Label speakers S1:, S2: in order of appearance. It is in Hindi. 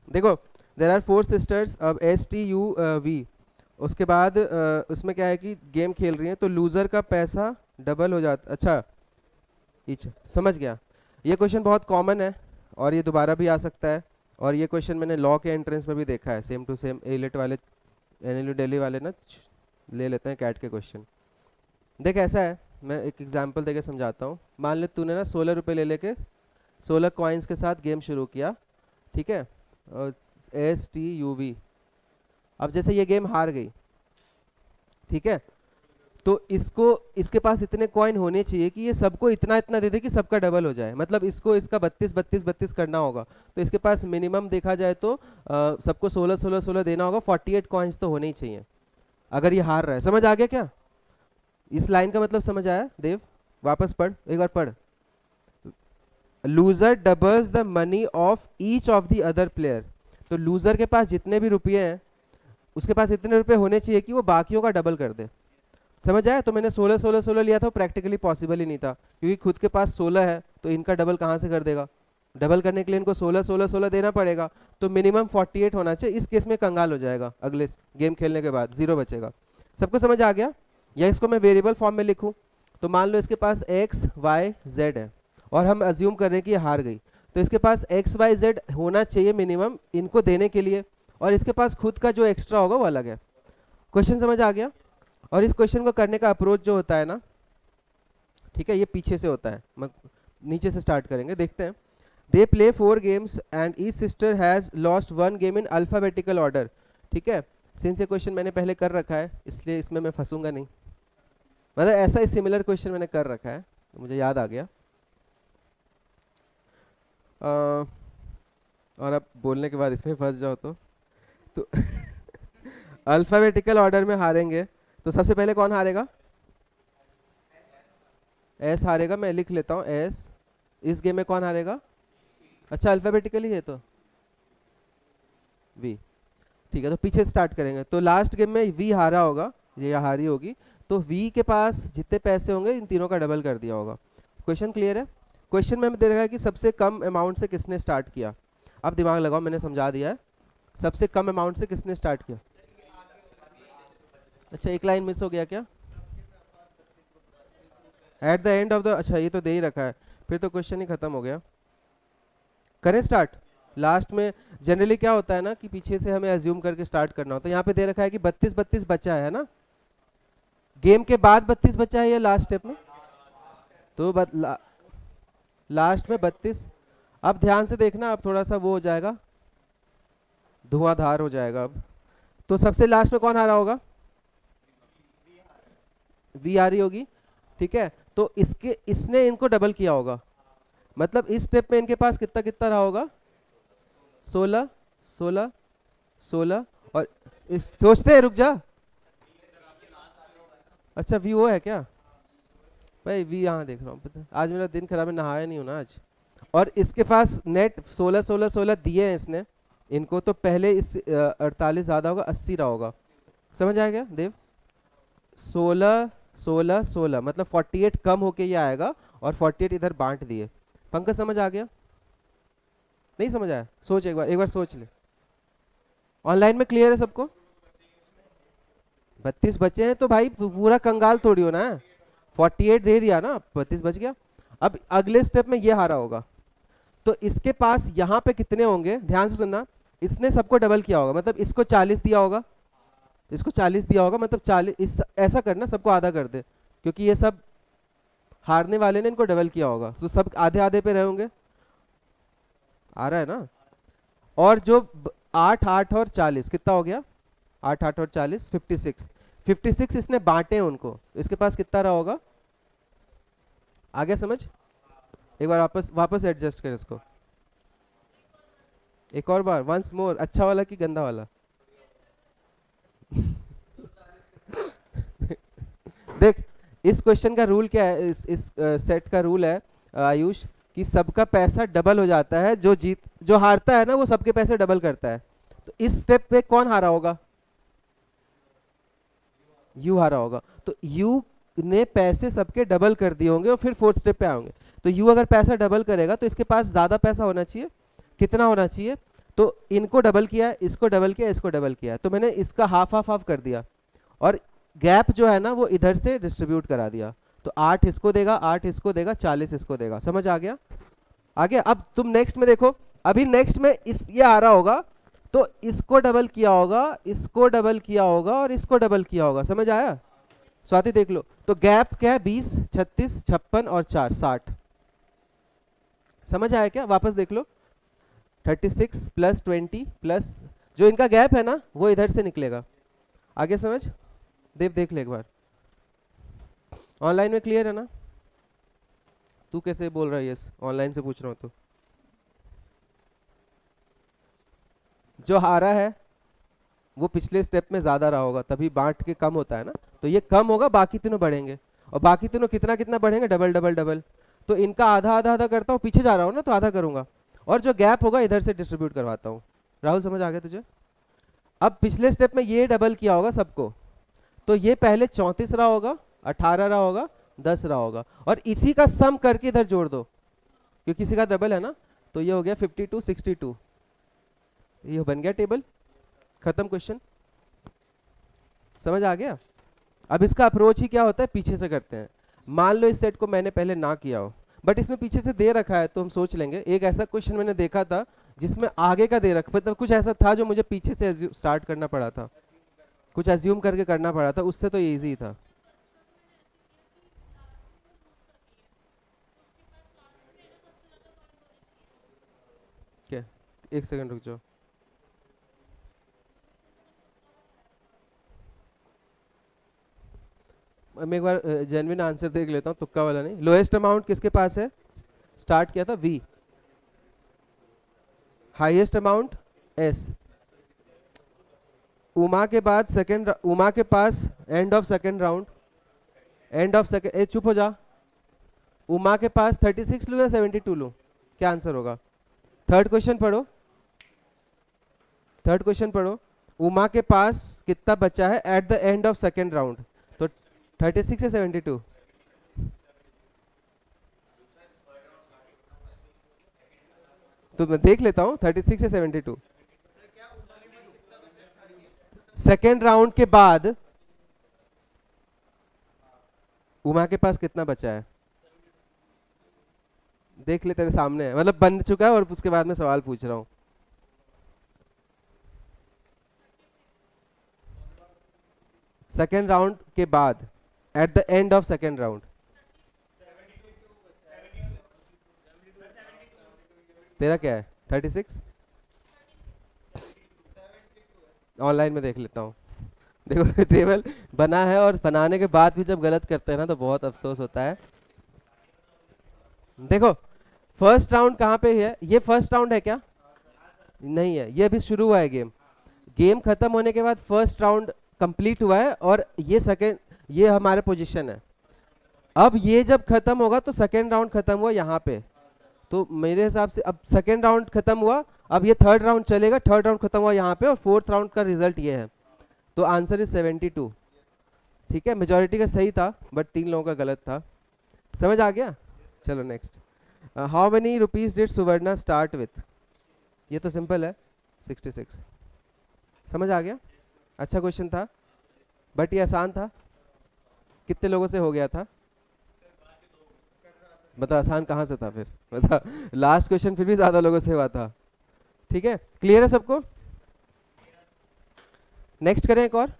S1: देखो देर आर 4 सिस्टर्स, अब STUV, उसके बाद उसमें क्या है कि गेम खेल रही हैं तो लूजर का पैसा डबल हो जाता। अच्छा समझ गया। ये क्वेश्चन बहुत कॉमन है और ये दोबारा भी आ सकता है, और ये क्वेश्चन मैंने लॉ के एंट्रेंस में भी देखा है, सेम टू सेम एलिट वाले, एनएलयू दिल्ली वाले ना ले लेते हैं कैट के क्वेश्चन। देख ऐसा है, मैं एक एग्जांपल देके समझाता हूँ। मान ले तूने ना 16 रुपये ले लेके 16 कॉइन्स के साथ गेम शुरू किया, ठीक है, STUV। अब जैसे ये गेम हार गई, ठीक है, तो इसको, इसके पास इतने कॉइन होने चाहिए कि ये सबको इतना इतना दे दे कि सबका डबल हो जाए, मतलब इसको इसका 32 32 32 करना होगा। तो इसके पास मिनिमम देखा जाए तो सबको 16 16 16 देना होगा, 48 कॉइन्स तो होने ही चाहिए अगर ये हार रहा है। समझ आ गया क्या? इस लाइन का मतलब समझ आया देव? वापस पढ़, एक बार पढ़। Loser doubles the money of each of the other player. तो लूजर के पास जितने भी रुपये हैं उसके पास इतने रुपए होने चाहिए कि वो बाकियों का डबल कर दे। समझ आया? तो मैंने 16 16 16 लिया था, प्रैक्टिकली पॉसिबल ही नहीं था क्योंकि खुद के पास 16 है तो इनका डबल कहाँ से कर देगा? डबल करने के लिए इनको 16 16 16 देना पड़ेगा, तो मिनिमम 48 होना चाहिए। इस केस में कंगाल हो जाएगा, अगले गेम खेलने के बाद 0 बचेगा। सबको समझ आ गया? या इसको मैं वेरिएबल फॉर्म में लिखूं, तो मान लो इसके पास x y z है और हम अज्यूम कर रहे हैं कि ये हार गई, तो इसके पास x y z होना चाहिए मिनिमम इनको देने के लिए, और इसके पास खुद का जो एक्स्ट्रा होगा वो अलग है। क्वेश्चन समझ आ गया? और इस क्वेश्चन को करने का अप्रोच जो होता है ना, ठीक है, ये पीछे से होता है, नीचे से स्टार्ट करेंगे, देखते हैं। They play 4 games and each sister has lost 1 game in alphabetical order. ठीक है, सिंस ये क्वेश्चन मैंने पहले कर रखा है इसलिए इसमें मैं फंसूंगा नहीं, मतलब ऐसा ही सिमिलर क्वेश्चन मैंने कर रखा है तो मुझे याद आ गया। और अब बोलने के बाद इसमें फंस जाओ तो अल्फाबेटिकल ऑर्डर में हारेंगे तो सबसे पहले कौन हारेगा? एस हारेगा, मैं लिख लेता हूँ एस। इस गेम में कौन हारेगा? अच्छा अल्फाबेटिकली है तो वी। ठीक है, तो पीछे स्टार्ट करेंगे। तो लास्ट गेम में वी हारा होगा, ये हारी होगी, तो वी के पास जितने पैसे होंगे इन तीनों का डबल कर दिया होगा। क्वेश्चन क्लियर है? क्वेश्चन में दे रखा है कि सबसे कम अमाउंट से किसने स्टार्ट किया। अब दिमाग लगाओ, मैंने समझा दिया है। सबसे कम अमाउंट से किसने स्टार्ट किया? अच्छा एक लाइन मिस हो गया क्या? At the end of the, अच्छा ये तो दे ही रखा है, फिर तो क्वेश्चन ही खत्म हो गया। करें स्टार्ट? लास्ट में जनरली क्या होता है ना कि पीछे से हमें अज्यूम करके स्टार्ट करना होता है। यहाँ पे दे रखा है कि 32 32 बचा है ना, गेम के बाद 32 बचा है या लास्ट स्टेप में? तो लास्ट में 32। अब ध्यान से देखना, अब थोड़ा सा वो हो जाएगा, धुआंधार हो जाएगा। अब तो सबसे लास्ट में कौन आ रहा होगा? वी आ रही होगी, ठीक है, तो इसने इनको डबल किया होगा, मतलब इस स्टेप में इनके पास कितना कितना रहा होगा? 16 16 16। और सोचते हैं, रुक जा। अच्छा वी वो है क्या? भाई वी यहाँ देख रहा हूँ, पता आज मेरा दिन खराब है, नहाया नहीं हूँ ना आज। और इसके पास नेट 16 16 16 दिए हैं इसने इनको, तो पहले इस 48 ज्यादा होगा, 80 रहा होगा। समझ आ गया देव? 16 16 16 मतलब 48 कम होके ये आएगा और 48 इधर बांट दिए। पंकज समझ आ गया? नहीं समझ आया? सोच एक बार सोच ले। ऑनलाइन में क्लियर है सबको? 32 बचे हैं तो भाई पूरा कंगाल थोड़ी हो ना, 48 दे दिया ना, 32 बच गया। अब अगले स्टेप में ये हारा होगा, तो इसके पास यहाँ पे कितने होंगे? ध्यान से सुनना, इसने सबको डबल किया होगा, मतलब इसको 40 दिया होगा, इसको 40 दिया होगा, मतलब 40 ऐसा करना सबको आधा कर दे, क्योंकि ये सब हारने वाले ने इनको डबल किया होगा, तो सब आधे आधे पे रहे होंगे। आ रहा है ना? और जो 8 8 और 40 कितना हो गया? 8 8 और 40 56। 56 इसने बांटे उनको, इसके पास कितना रहा होगा? आ गया समझ? एक बार वापस एडजस्ट कर इसको, एक और बार, वंस मोर। अच्छा वाला कि गंदा वाला? देख इस क्वेश्चन का रूल क्या है, इस सेट का रूल है आयुष, कि सबका पैसा डबल हो जाता है, जो हारता है ना वो सबके पैसे डबल करता है। तो इस स्टेप पे कौन हारा होगा? यू हारा होगा, तो यू ने पैसे सबके डबल कर दिए होंगे और फिर फोर्थ स्टेप पे आएंगे। तो यू अगर पैसा डबल करेगा तो इसके पास ज्यादा पैसा होना चाहिए, कितना होना चाहिए? तो इनको डबल किया, इसको डबल किया, इसको डबल किया, तो मैंने इसका हाफ हाफ हाफ कर दिया और गैप जो है ना वो इधर से डिस्ट्रीब्यूट करा दिया। तो 8 इसको देगा, 8 इसको देगा, 40 इसको देगा। समझ आ गया? आ गया? अब तुम नेक्स्ट में देखो, अभी नेक्स्ट में इस ये आ रहा होगा तो इसको डबल किया होगा, इसको डबल किया होगा और इसको डबल किया होगा। समझ आया? स्वाति देख लो, तो गैप क्या है? 20, 36, 56 और 4, 60। समझ आया क्या? वापस देख लो, 36 प्लस 20 प्लस जो इनका गैप है ना वो इधर से निकलेगा। आगे समझ? देव देख ले एक बार, ऑनलाइन में क्लियर है ना? तू कैसे बोल रहा है यस? ऑनलाइन से पूछ रहा हूँ। तो जो हारा है वो पिछले स्टेप में ज्यादा रहा होगा, तभी बांट के कम होता है ना, तो ये कम होगा, बाकी तीनों बढ़ेंगे। और बाकी तीनों कितना कितना बढ़ेंगे? Double double double. तो इनका आधा आधा आधा करता हूँ, पीछे जा रहा हूँ ना तो आधा करूंगा, और जो गैप होगा इधर से डिस्ट्रीब्यूट करवाता हूँ। राहुल समझ आ गया तुझे? अब पिछले स्टेप में ये डबल किया होगा सबको, तो ये पहले 34 रहा होगा, 18 रहा होगा, 10 रहा होगा, और इसी का सम करके इधर जोड़ दो क्योंकि इसी का डबल है ना। तो ये हो गया 52, 62। ये बन गया टेबल, खत्म क्वेश्चन। समझ आ गया? अब इसका अप्रोच ही क्या होता है, पीछे से करते हैं। मान लो इस सेट को मैंने पहले ना किया हो, बट इसमें पीछे से दे रखा है, तो हम सोच लेंगे। एक ऐसा क्वेश्चन मैंने देखा था जिसमें आगे का दे रखा, मतलब कुछ ऐसा था जो मुझे पीछे से स्टार्ट करना पड़ा था, कुछ एज्यूम करके करना पड़ा था, उससे तो ये इजी था। क्या? एक सेकंड रुक जाओ, मैं एक बार जेन्युइन आंसर देख लेता हूँ, तुक्का वाला नहीं। लोएस्ट अमाउंट किसके पास है? स्टार्ट किया था वी। हाईएस्ट अमाउंट एस। उमा के बाद सेकंड, उमा के पास end of second round, end of second, ए चुप हो जा। उमा के पास 36 लूँ या 72 लूँ? क्या आंसर होगा? थर्ड क्वेश्चन पढ़ो, थर्ड क्वेश्चन पढ़ो। उमा के पास कितना बचा है at the end of second round? तो 36 या 72? तो मैं देख लेता हूँ 36 या 72। सेकेंड राउंड के बाद उमा के पास कितना बचा है? देख ले, तेरे सामने है, मतलब बन चुका है, और उसके बाद मैं सवाल पूछ रहा हूँ। सेकेंड राउंड के बाद, at the end of second round. तेरा क्या है? 36? ऑनलाइन में देख लेता हूँ। देखो टेबल बना है, और बनाने के बाद भी जब गलत करते हैं ना तो बहुत अफसोस होता है। देखो फर्स्ट राउंड कहाँ पे है? ये फर्स्ट राउंड है क्या? नहीं है, ये अभी शुरू हुआ है गेम। गेम खत्म होने के बाद फर्स्ट राउंड कंप्लीट हुआ है, और ये सेकेंड, ये हमारे पोजीशन है। अब ये जब खत्म होगा तो सेकेंड राउंड खत्म हुआ यहाँ पे, तो मेरे हिसाब से अब सेकेंड राउंड खत्म हुआ, अब ये थर्ड राउंड चलेगा, थर्ड राउंड खत्म हुआ यहाँ पे, और फोर्थ राउंड का रिजल्ट ये है। तो आंसर इज 72। ठीक है, मेजोरिटी का सही था बट 3 लोगों का गलत था। समझ आ गया? चलो next. How many rupees did Suvarna start with? ये तो सिंपल है, 66। समझ आ गया? अच्छा क्वेश्चन था, बट ये आसान था। कितने लोगों से हो गया था? बता, आसान कहाँ से था फिर? बता, लास्ट क्वेश्चन फिर भी ज्यादा लोगों से हुआ था। ठीक है, क्लियर है सबको? नेक्स्ट करें एक और।